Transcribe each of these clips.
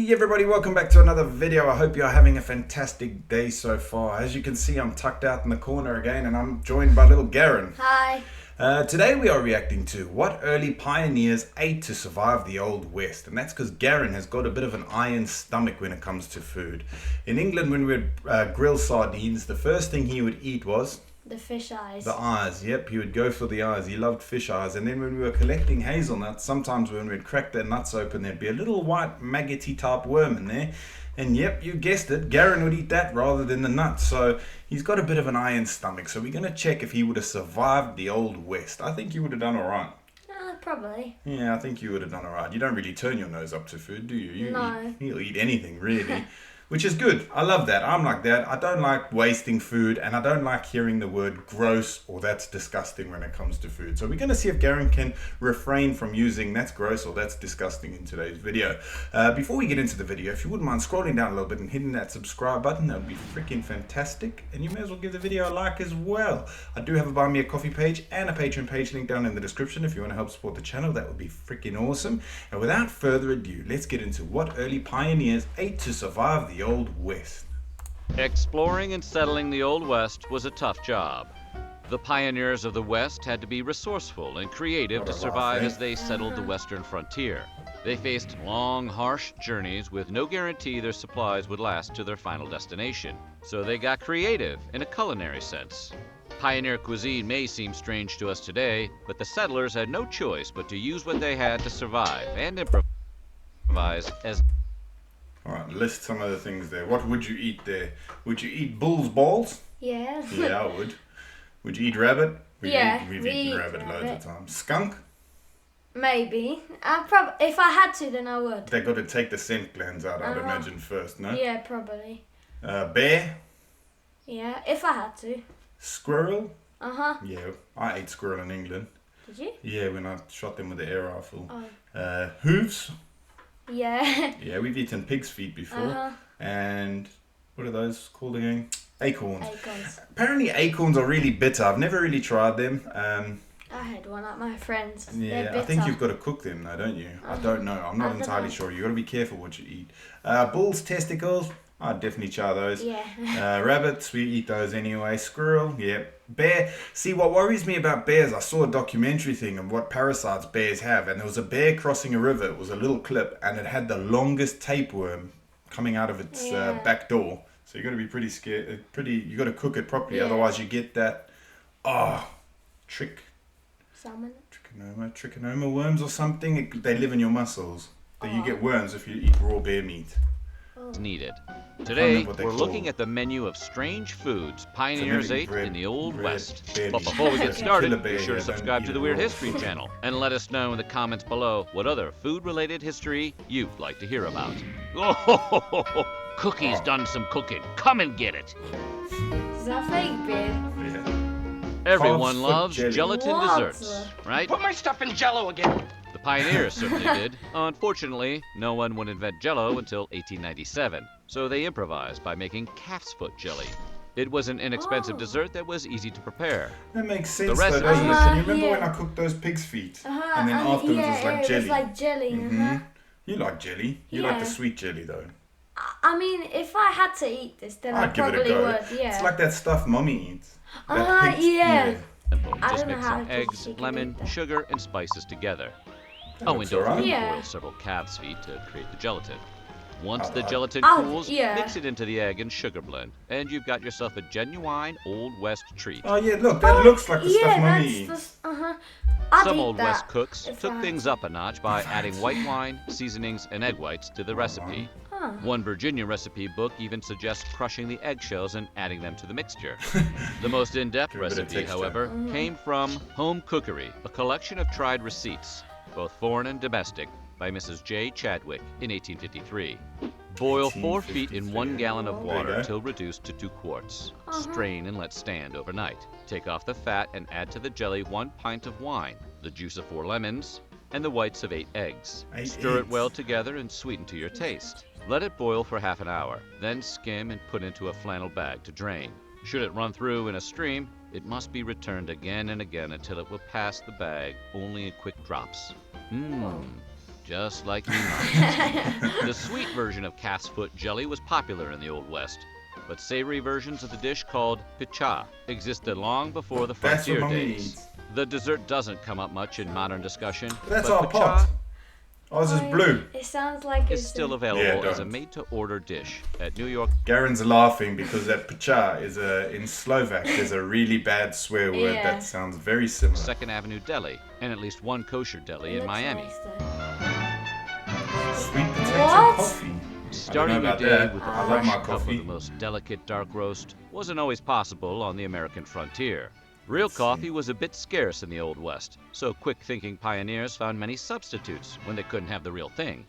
Hey everybody, welcome back to another video. I hope you're having a fantastic day so far. As you can see, I'm tucked out in the corner again and I'm joined by little Garen. Hi. Today we are reacting to what early pioneers ate to survive the Old West. And that's because Garen has got a bit of an iron stomach when it comes to food. In England, when we would grill sardines, the first thing he would eat was... the fish eyes. The eyes, yep, he would go for the eyes. He loved fish eyes. And then when we were collecting hazelnuts, sometimes when we'd crack their nuts open, there'd be a little white maggoty type worm in there. And yep, you guessed it, Garen would eat that rather than the nuts. So he's got a bit of an iron stomach. So we're going to check if he would have survived the Old West. I think you would have done all right. Probably. Yeah, I think you would have done all right. You don't really turn your nose up to food, do you? No. You'll eat anything, really. Which is good. I love that. I'm like that. I don't like wasting food, and I don't like hearing the word gross or that's disgusting when it comes to food. So we're going to see if Garen can refrain from using that's gross or that's disgusting in today's video. Before we get into the video, if you wouldn't mind scrolling down a little bit and hitting that subscribe button, that would be freaking fantastic. And you may as well give the video a like as well. I do have a Buy Me a Coffee page and a Patreon page link down in the description if you want to help support the channel. That would be freaking awesome. And without further ado, let's get into what early pioneers ate to survive the Old West. Exploring and settling the Old West was a tough job. The pioneers of the West had to be resourceful and creative to survive as they settled the western frontier. They faced long, harsh journeys with no guarantee their supplies would last to their final destination. So they got creative in a culinary sense. Pioneer cuisine may seem strange to us today, but the settlers had no choice but to use what they had to survive and improvise as... Alright, list some of the things there. What would you eat there? Would you eat bull's balls? Yeah. Yeah, I would. Would you eat rabbit? We've we eaten eat rabbit loads of times. Skunk? Maybe. If I had to, then I would. They got to take the scent glands out, I'd imagine, first, no? Yeah, probably. Bear? Yeah, if I had to. Squirrel? Yeah, I ate squirrel in England. Did you? Yeah, when I shot them with the air rifle. Oh. Hooves? Yeah. Yeah, we've eaten pig's feet before. And what are those called again? Acorns. Acorns. Apparently acorns are really bitter. I've never really tried them. I had one at my friend's. Yeah, I think you've got to cook them though, don't you? I don't know. I'm not entirely sure. You've got to be careful what you eat. Bull's testicles. I'd definitely try those. Yeah. Rabbits, we eat those anyway. Squirrel, yeah. Bear. See, what worries me about bears, I saw a documentary thing of what parasites bears have, and there was a bear crossing a river. It was a little clip, and it had the longest tapeworm coming out of its back door. So you got to be pretty scared. You got to cook it properly, otherwise you get that Salmon. trichonoma worms or something. They live in your muscles. So you get worms if you eat raw bear meat. Needed. Today, we're looking at the menu of strange foods pioneers ate in the Old West. But before we get started, be sure to subscribe to the Weird History channel and let us know in the comments below what other food-related history you'd like to hear about. Oh, Cookie's done some cooking. Come and get it. Is that fake beer? Yeah. Everyone loves gelatin desserts, right? Put my stuff in Jello again. The pioneers certainly did. Unfortunately, no one would invent Jello until 1897, so they improvised by making calf's foot jelly. It was an inexpensive dessert that was easy to prepare. That makes sense The though, doesn't it? Can you remember yeah. when I cooked those pig's feet? And then afterwards it was like jelly. It was like jelly. You like jelly. You like the sweet jelly though. I mean, if I had to eat this, then I I'd give it a probably go. would, yeah. It's like that stuff mommy eats. That pig's- yeah. I Just don't know mix how some to eggs, chicken lemon, eat that. sugar, and spices together. That Oh, and looks don't alright. forget to Yeah. boil several calf's feet to create the gelatin. Once the Alright. gelatin Oh, cools, yeah. mix it into the egg and sugar blend, and you've got yourself a genuine Old West treat. Oh yeah, look, that looks like the stuff mommy eats. I'd Some eat Old that West cooks if took I things had up a notch by adding white wine, seasonings, and egg whites to the recipe. One Virginia recipe book even suggests crushing the eggshells and adding them to the mixture. The most in-depth Give it a bit of recipe, texture. however, came from Home Cookery, a collection of tried receipts, both foreign and domestic, by Mrs. J. Chadwick in 1853. Boil 4 feet in 1 gallon of There you water go. till reduced to 2 quarts. Strain and let stand overnight. Take off the fat and add to the jelly 1 pint of wine, the juice of 4 lemons, and the whites of 8 eggs. 8 Stir it eggs. well together and sweeten to your taste. Let it boil for half an hour, then skim and put into a flannel bag to drain. Should it run through in a stream, it must be returned again and again until it will pass the bag only in quick drops. just like you might. The sweet version of calf's foot jelly was popular in the Old West, but savory versions of the dish called picha existed long before the That's what frontier Mommy days. eats. The dessert doesn't come up much in modern discussion, That's but our pot. picha Ours is blue. It sounds like is it's still a- available Yeah, as a don't. made-to-order dish at New York Garen's laughing because that picha is in Slovak. There's a really bad swear word Yeah. that sounds very similar. 2nd Avenue Deli and at least one kosher deli in looks Miami. nice, though. Sweet potato What? coffee. Starting I your don't know day about with that. a I love fresh my cup of coffee. the most delicate dark roast wasn't always possible on the American frontier. Real Let's see. coffee was a bit scarce in the Old West, so quick-thinking pioneers found many substitutes when they couldn't have the real thing.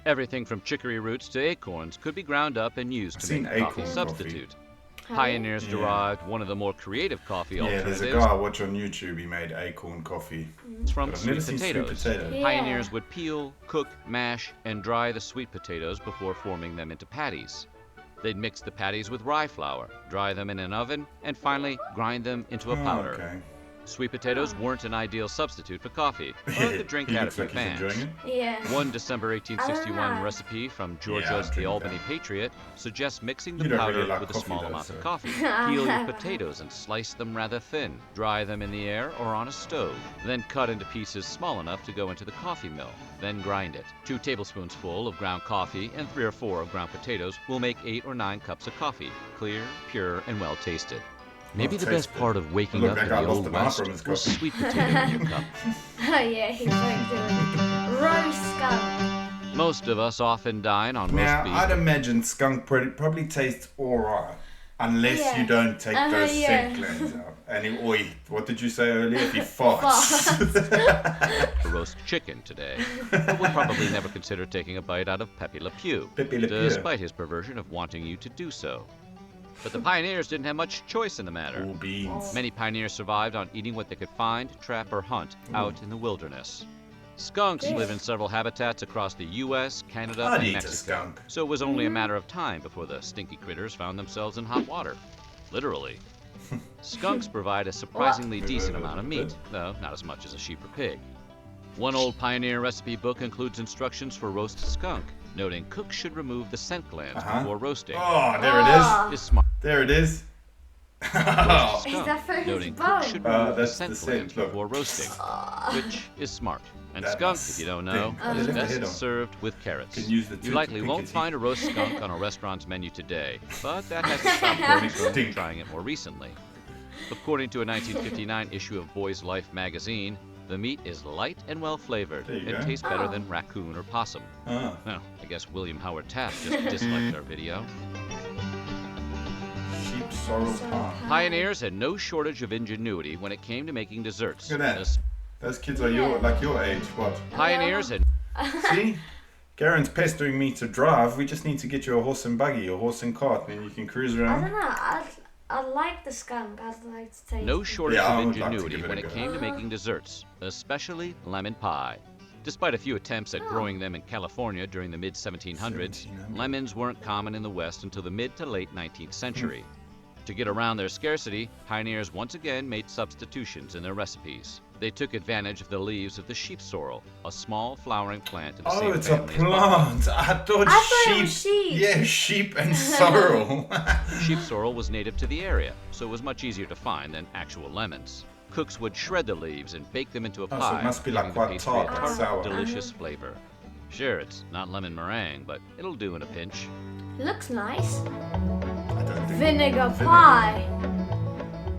Everything from chicory roots to acorns could be ground up and used I've to seen make a coffee acorn substitute. Have you? Pioneers Yeah. derived one of the more creative coffee Yeah, there's alternatives a guy I watch on YouTube. He made acorn coffee. from But I've never sweet seen potatoes. sweet potato. Yeah. Pioneers would peel, cook, mash, and dry the sweet potatoes before forming them into patties. They'd mix the patties with rye flour, dry them in an oven, and finally grind them into a powder. Oh, okay. Sweet potatoes weren't an ideal substitute for coffee, but the drink he had a looks few like he's fans. enjoying it. Yeah. One December 1861 Ah. recipe from Yeah, Georgia's I'll The drink Albany that. Patriot suggests mixing You the don't powder really like with a coffee small though, amount so- of coffee. Peel your potatoes and slice them rather thin. Dry them in the air or on a stove. Then cut into pieces small enough to go into the coffee mill. Then grind it. 2 tablespoons full of ground coffee and 3 or 4 of ground potatoes will make 8 or 9 cups of coffee. Clear, pure, and well tasted. Maybe the best tasted. part of waking Look, up that in guy the lost Old an eye West from his was coffee. sweet potato in your cup. Oh yeah, he's very good. Roast skunk. Most of us often dine on roast Now, beef. I'd imagine skunk probably tastes alright. Unless Yeah. you don't take those yeah. scent glands out. And what did you say earlier? If he farts. to roast chicken today, but would probably never consider taking a bite out of Pepe Le Pew, Pepe Le Pew. despite his perversion of wanting you to do so. But the pioneers didn't have much choice in the matter. All beans. Many pioneers survived on eating what they could find, trap, or hunt out in the wilderness. Skunks live in several habitats across the U.S., Canada, I'd and eat a Mexico. skunk. So it was only a matter of time before the stinky critters found themselves in hot water. Literally. Skunks provide a surprisingly decent amount of meat, though not as much as a sheep or pig. One old pioneer recipe book includes instructions for roast skunk, noting cooks should remove the scent glands before roasting. Oh, there it Is smart. There it is. Is that for his Noting bone? cooks should remove the that's scent the scent, glands look. before roasting, which is smart. And That skunk, must if you don't know, stink. is Lift the best head on. served with carrots. Can use the You tooth likely to pick won't its find a roast skunk on a restaurant's menu today, but that hasn't stopped folks from Stink. trying it more recently. According to a 1959 issue of Boy's Life magazine, the meat is light and well flavored There you and go. tastes better Oh. than raccoon or possum. Ah, Well, I guess William Howard Taft just disliked our video. sheep sorrel pie. Pioneers had no shortage of ingenuity when it came to making desserts. Look at that. This- Those kids are your age. What? Pioneers had See? Garen's pestering me to drive. We just need to get you a horse and buggy, a horse and cart, and you can cruise I around. don't know. I like the skunk. I'd like to taste no it. shortage Yeah, I of would like to ingenuity give it when a it go. came to making desserts, especially lemon pie. Despite a few attempts at growing them in California during the mid-1700s, 1700s. lemons weren't common in the West until the mid to late 19th century. To get around their scarcity, pioneers once again made substitutions in their recipes. They took advantage of the leaves of the sheep sorrel, a small flowering plant in the Oh, same it's a family as buckwheat. plant. I thought it was sheep. Yeah, sheep and sorrel. Sheep sorrel was native to the area, so it was much easier to find than actual lemons. Cooks would shred the leaves and bake them into a Oh, so pie, it must be like giving the quite pastry tart a and tart, sour. delicious flavor. Sure, it's not lemon meringue, but it'll do in a pinch. Looks nice. I don't think Vinegar pie.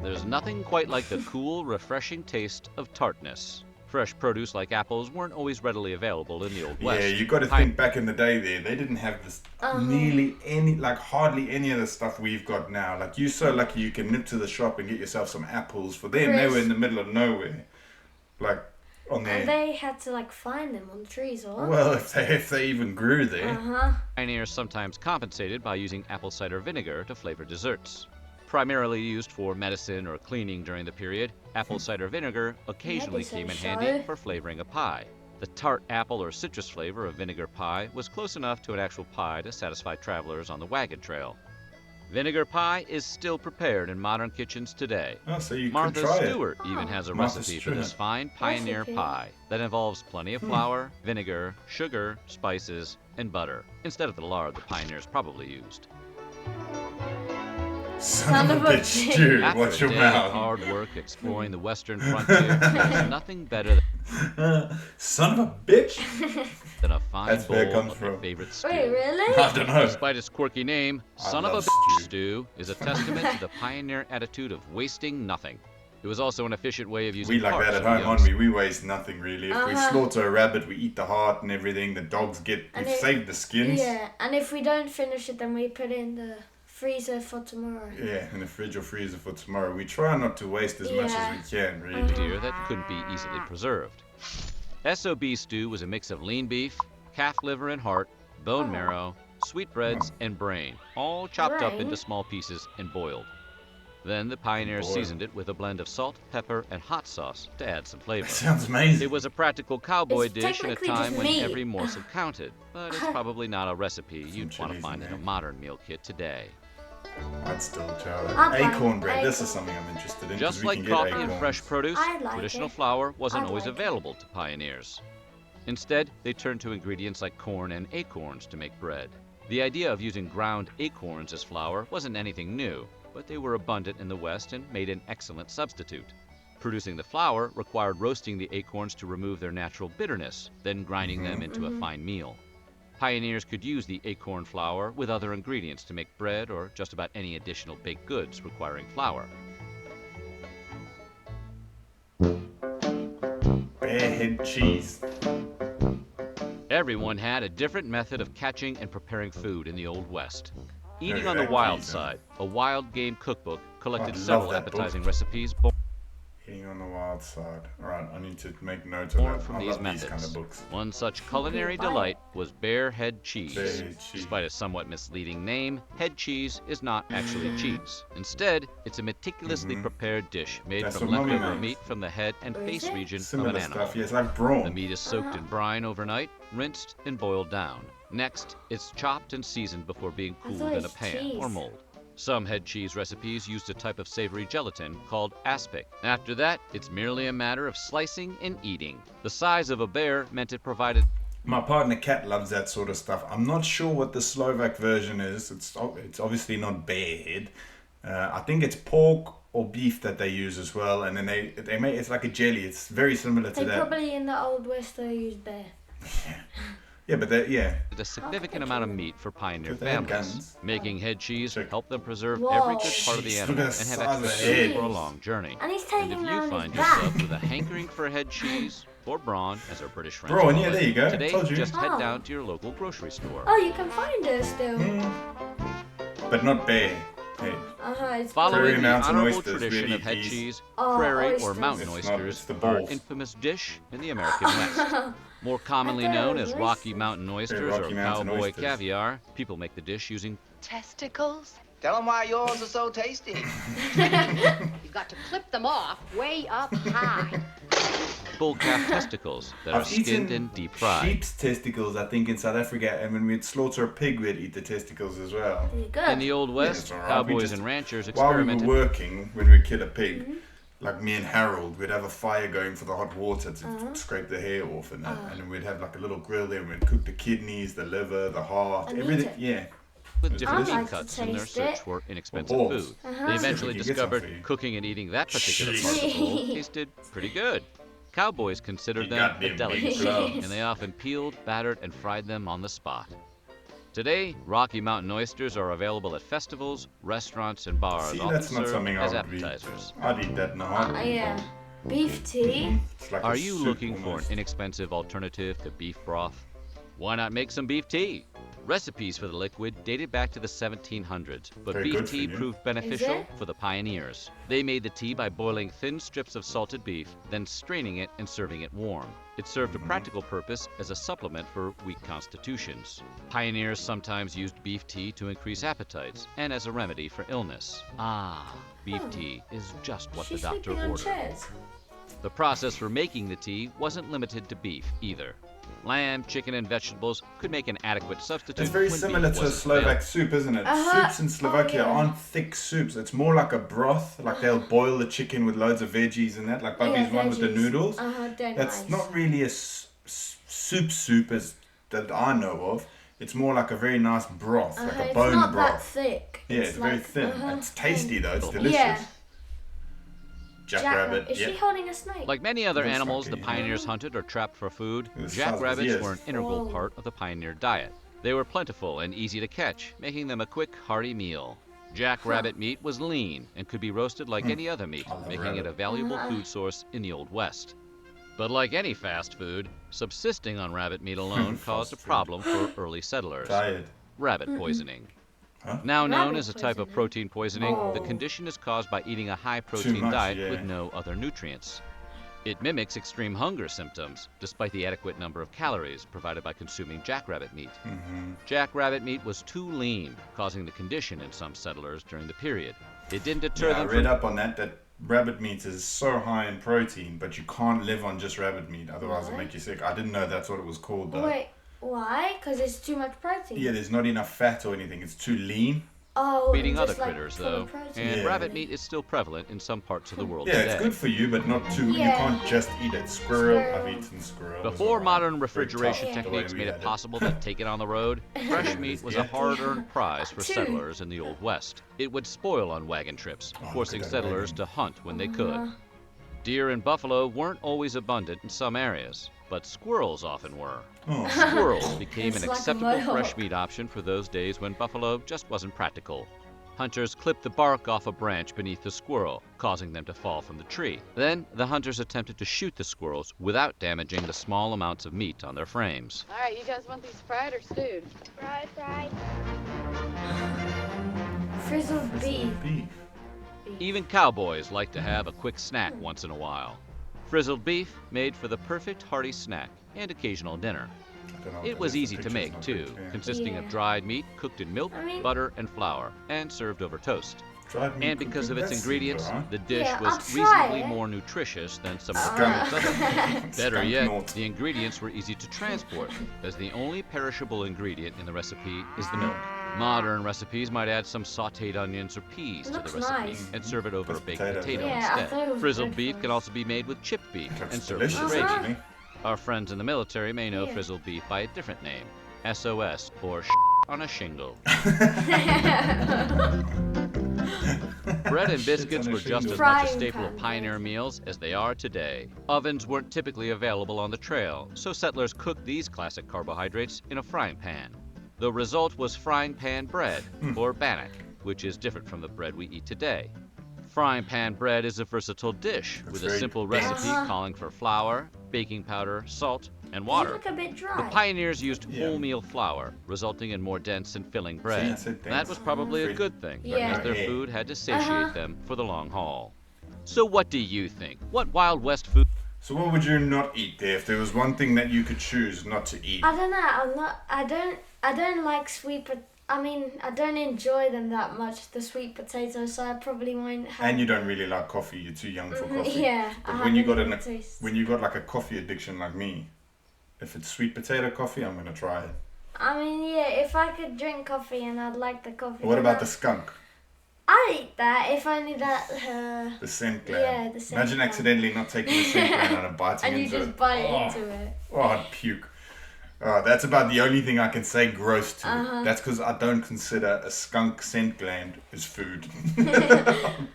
There's nothing quite like the cool, refreshing taste of tartness. Fresh produce like apples weren't always readily available in the Old West. Yeah, you got to think back in the day there, they didn't have this nearly any, like hardly any of the stuff we've got now. Like you're so lucky you can nip to the shop and get yourself some apples. For them, they were in the middle of nowhere. Like on And there. they had to like find them on trees or. Well, if they even grew there. Pioneers sometimes compensated by using apple cider vinegar to flavor desserts. Primarily used for medicine or cleaning during the period, apple cider vinegar occasionally Medicine came in show. handy for flavoring a pie. The tart apple or citrus flavor of vinegar pie was close enough to an actual pie to satisfy travelers on the wagon trail. Vinegar pie is still prepared in modern kitchens today. Oh, so you Martha could try Stewart even has a Martha recipe for Stewart. this fine pioneer Recipe. pie that involves plenty of flour, vinegar, sugar, spices, and butter, instead of the lard the pioneers probably used. Son of a bitch, Stu. After Watch a your day of mouth. hard work exploring the western frontier, there's nothing better Son of a bitch. than a fine That's where it bowl comes of your from. favorite stew. Wait, really? I don't know. Despite its quirky name, I Son of a love Bitch stew. Stew is a testament to the pioneer attitude of wasting nothing. It was also an efficient way of using We like parts that at of the home, young aren't we? We waste nothing really. If we Uh-huh. slaughter a rabbit, we eat the heart and everything. The dogs get. And We've it- saved the skins. Yeah, and if we don't finish it, then we put it in the freezer for tomorrow. Yeah, in the fridge or freezer for tomorrow. We try not to waste as much Yeah. as we can, really. deer that couldn't be easily preserved. SOB stew was a mix of lean beef, calf liver and heart, bone marrow, sweetbreads, and brain, all chopped up Brain? into small pieces and boiled. Then the pioneers Boiled. seasoned it with a blend of salt, pepper, and hot sauce to add some flavor. That sounds amazing. It was a practical cowboy It's dish in a technically time just when meat. every morsel counted, but it's probably not a recipe you'd want to chilies find in in a there. modern meal kit today. I'd still try it. I'd like Acorn bread. This acorn. is something I'm interested in. 'cause Just we like can get coffee and acorns. fresh produce, I like traditional it. flour wasn't I'd always like it. available to pioneers. Instead, they turned to ingredients like corn and acorns to make bread. The idea of using ground acorns as flour wasn't anything new, but they were abundant in the West and made an excellent substitute. Producing the flour required roasting the acorns to remove their natural bitterness, then grinding them into a fine meal. Pioneers could use the acorn flour with other ingredients to make bread or just about any additional baked goods requiring flour. Bearhead cheese. Everyone had a different method of catching and preparing food in the Old West. Eating Yeah, on the that Wild piece, Side, a wild game cookbook, collected I love several that book. appetizing recipes born Eating on the wild side. Alright, I need to make note of that. from I these love these kind methods. of books. One such culinary delight was bear head cheese. Bear head cheese. Despite a somewhat misleading name, head cheese is not actually cheese. Instead, it's a meticulously prepared dish made That's from what Mummy leftover makes. meat from the head and Or is face it? region of Similar an animal. stuff, yes, like The brawn. meat is soaked in brine overnight, rinsed, and boiled down. Next, it's chopped and seasoned before being I cooled thought in a it's pan cheese. or mold. Some head cheese recipes used a type of savory gelatin called aspic. After that, it's merely a matter of slicing and eating. The size of a bear meant it provided My partner Kat loves that sort of stuff. I'm not sure what the Slovak version is. It's obviously not bear head. I think it's pork or beef that they use as well, and then they make it's like a jelly. It's very similar to They that. probably in the Old West they use bear. Yeah, but yeah. a significant amount of meat for pioneer But they had families. guns. Making head cheese Check. helped them preserve Whoa. every good part of the Jeez, animal look at and the have size of extra the food head. for a long journey. And he's And taking if you around find his yourself back. with a hankering for head cheese, or brawn, as our British friends Brawn, call yeah, it, there you go. today Told you. just head Oh. down to your local grocery store. Oh, you can find it still. But not bear head. It's Following Prairie the Mountain honorable oysters, tradition really of head easy. cheese, Oh, prairie or oysters. mountain It's not, oysters it's the are an balls. infamous dish in the American West. More commonly I thought it known was as Rocky oysters. Mountain oysters Rocky or Mountain cowboy oysters. caviar, people make the dish using Testicles? Tell them why yours are so tasty. You've got to clip them off way up high. bull calf testicles that are I've skinned eaten and deep fried. sheep's testicles, I think, in South Africa, and when we'd slaughter a pig, we'd eat the testicles as well. Good. In the Old West, it's all right. We cowboys just- and ranchers While we were experimented working, when we'd kill a pig, like me and Harold, we'd have a fire going for the hot water to scrape the hair off and that, and then we'd have like a little grill there, and we'd cook the kidneys, the liver, the heart, And eat everything. it. Yeah. with different I'd meat like to cuts in their taste search it. for inexpensive balls. food. Uh-huh. They eventually We can get some discovered for you. cooking and eating that particular part of the bull tasted pretty good. Cowboys considered You them got a them big delicacy, gloves. and they often peeled, battered, and fried them on the spot. Today, Rocky Mountain oysters are available at festivals, restaurants, and bars, See, often that's not served something I as would eat. appetizers. I'd eat that in a heartbeat. Yeah. Beef tea. It's like Are a you soup looking for an almost. inexpensive alternative to beef broth? Why not make some beef tea? Recipes for the liquid dated back to the 1700s, but Very beef good for tea you. proved beneficial it? for the pioneers. They made the tea by boiling thin strips of salted beef, then straining it and serving it warm. It served a practical purpose as a supplement for weak constitutions. Pioneers sometimes used beef tea to increase appetites and as a remedy for illness. Beef tea is just what She's the doctor sleeping on ordered. chairs. The process for making the tea wasn't limited to beef either. Lamb, chicken, and vegetables could make an adequate substitute. It's very when similar beef to a wasn't Slovak available. soup, isn't it? Uh-huh. Soups in Slovakia Oh, yeah. aren't thick soups. It's more like a broth. Like they'll boil the chicken with loads of veggies and that. Like Bubby's one with the veggies. noodles. They're That's nice. not really a soup as that I know of. It's more like a very nice broth, like a It's bone not that broth. thick. Yeah, it's very like, thin. It's tasty though. It's Oh. delicious. Yeah. Jackrabbit. Is she Yeah. holding a snake? Like many other Looks animals like the it, yeah. pioneers hunted or trapped for food, It was jackrabbits yes. were an integral Whoa. part of the pioneer diet. They were plentiful and easy to catch, making them a quick, hearty meal. Jackrabbit meat was lean and could be roasted like any other meat, I love making it rabbit. a valuable food source in the Old West. But like any fast food, subsisting on rabbit meat alone caused a Fast food. problem for early settlers. Tired. Rabbit poisoning. Huh? Now known Rabbit as a type of poisoning. protein poisoning, the Oh. condition is caused by eating a high-protein much, diet yeah. with no other nutrients. It mimics extreme hunger symptoms, despite the adequate number of calories provided by consuming jackrabbit meat. Jackrabbit meat was too lean, causing the condition in some settlers during the period. It didn't deter Yeah, I them read from up on that rabbit meat is so high in protein, but you can't live on just rabbit meat, otherwise it'll What? make you sick. I didn't know that's what it was called though. Wait, why? Because it's too much protein. Yeah, there's not enough fat or anything. It's too lean. Oh, eating just other like critters, full though, of protein. and Yeah. rabbit meat is still prevalent in some parts of the world Yeah, today. it's good for you, but not too. You Yeah. can't just eat it. Squirrel. Squirrel. I've eaten squirrel. Before It's alright. modern Very refrigeration tough, the way techniques we made had it possible to take it on the road, fresh meat was a Yeah. hard-earned prize for True. settlers in the Old West. It would spoil on wagon trips, forcing look at that settlers wagon. to hunt when they could. Deer and buffalo weren't always abundant in some areas, but squirrels often were. Oh, Squirrels became It's an like a acceptable mohawk. fresh meat option for those days when buffalo just wasn't practical. Hunters clipped the bark off a branch beneath the squirrel, causing them to fall from the tree. Then, the hunters attempted to shoot the squirrels without damaging the small amounts of meat on their frames. All right, you guys want these fried or stewed? Fried. Frizzle beef. beef. Even cowboys like to have a quick snack once in a while. Frizzled beef made for the perfect hearty snack and occasional dinner. I don't know what It that was is. The easy to picture's make not too, big, yeah. consisting of Yeah. dried meat cooked in milk, I mean- butter, and flour, and served over toast. Dried meat And because cooking, of its that seems ingredients, alright. the dish Yeah, was I'll try reasonably it. more nutritious than some of the Skunk. previous other meats. Better Skunk yet, Nort. the ingredients were easy to transport, as the only perishable ingredient in the recipe is the milk. Modern recipes might add some sautéed onions or peas to the Looks recipe nice. and serve it over a With baked potatoes, potato yeah. Yeah, I thought it instead. was Frizzled good beef for can us. also be made with chipped beef and That's served with delicious, gravy. actually. Our friends in the military may know Yeah. frizzled beef by a different name, SOS, or on a shingle. Bread and biscuits on a were just as shingle. much a Frying staple of pan pioneer meals as they are today. Ovens weren't typically available on the trail, so settlers cooked these classic carbohydrates in a frying pan. The result was frying pan bread, or bannock, which is different from the bread we eat today. Frying pan bread is a versatile dish with a very simple dense. recipe calling for flour, baking powder, salt, and water. They look a bit The dry. pioneers used Yeah. wholemeal flour, resulting in more dense and filling bread. it's so dense. That was probably a Very- good thing, Yeah. as their Yeah. food had to satiate Uh-huh. them for the long haul. So what do you think? What Wild West food So what would you not eat there if there was one thing that you could choose not to eat? I don't know. I don't like sweet I don't enjoy them that much, the sweet potatoes, so I probably won't have. And you don't really like coffee. You're too young for coffee. Yeah. But I when you haven't got even tasted. when you got like a coffee addiction like me, if it's sweet potato coffee, I'm gonna try it. I mean, yeah, if I could drink coffee and I'd like the coffee. What then about the skunk? I'd eat that if only that. The scent gland. Yeah, the scent Imagine gland. accidentally not taking the scent gland and biting And you into just it. bite Oh. into it. Oh, I'd puke. Oh, that's about the only thing I can say gross to. Uh-huh. That's because I don't consider a skunk scent gland as food.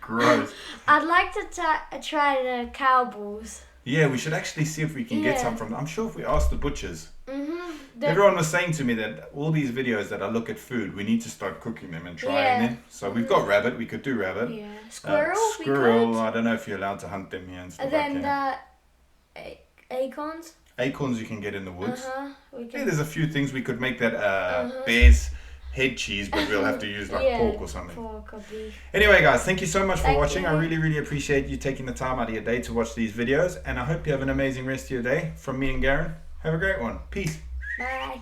Gross. I'd like to try the cowballs. Yeah, we should actually see if we can get Yeah. some from. I'm sure if we ask the butchers. The- Everyone was saying to me that all these videos that I look at food, we need to start cooking them and trying Yeah. them. So we've got rabbit, we could do rabbit. Yeah. Squirrel. we Squirrel, could. I don't know if you're allowed to hunt them here and stuff And then like the acorns. Acorns you can get in the woods. We Yeah, can. there's a few things we could make that bear's head cheese, but we'll have to use like Yeah, pork or something. Pork or beef. Anyway, guys, thank you so much for Thank watching. you. I really, really appreciate you taking the time out of your day to watch these videos, and I hope you have an amazing rest of your day. From me and Garen, have a great one. Peace. Bye.